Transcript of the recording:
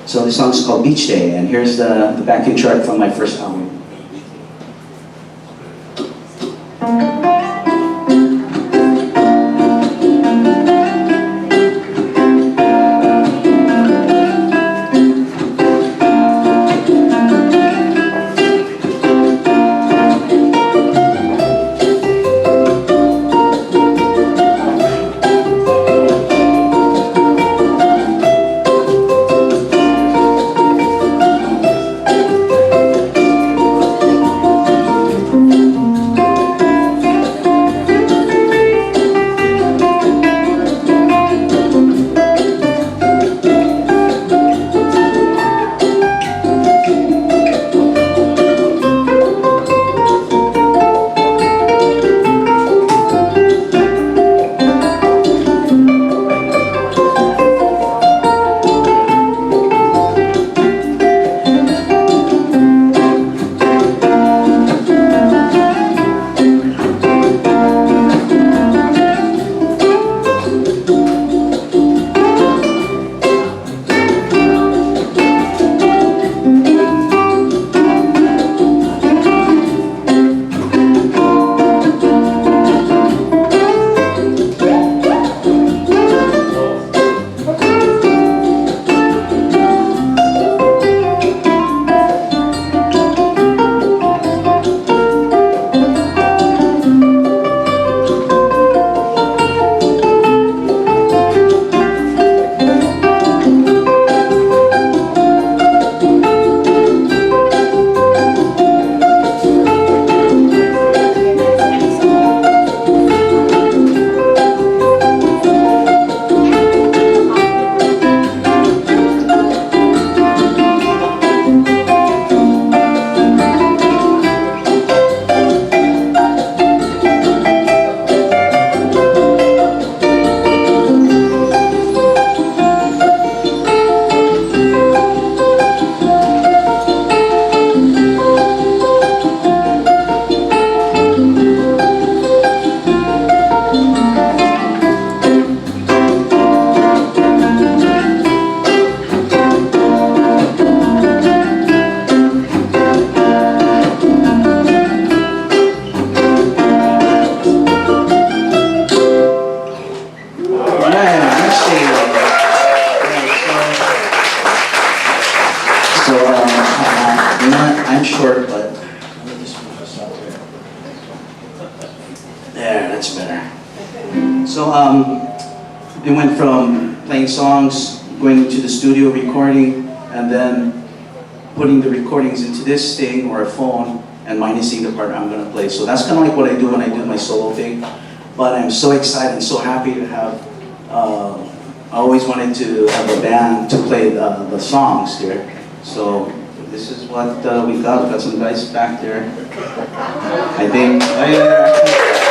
So this song is called Beach Day, and here's the backing track from my first album. I'm short, but let me just move this up here. There, that's better. So it went from playing songs, going to the studio, recording, and then putting the recordings into this thing or a phone and minusing the part I'm going to play. So that's kind of like what I do when I do my solo thing. But I'm so excited and so happy to have, I always wanted to have a band to play the songs here. So this is what we got. We've got some guys back there. I think.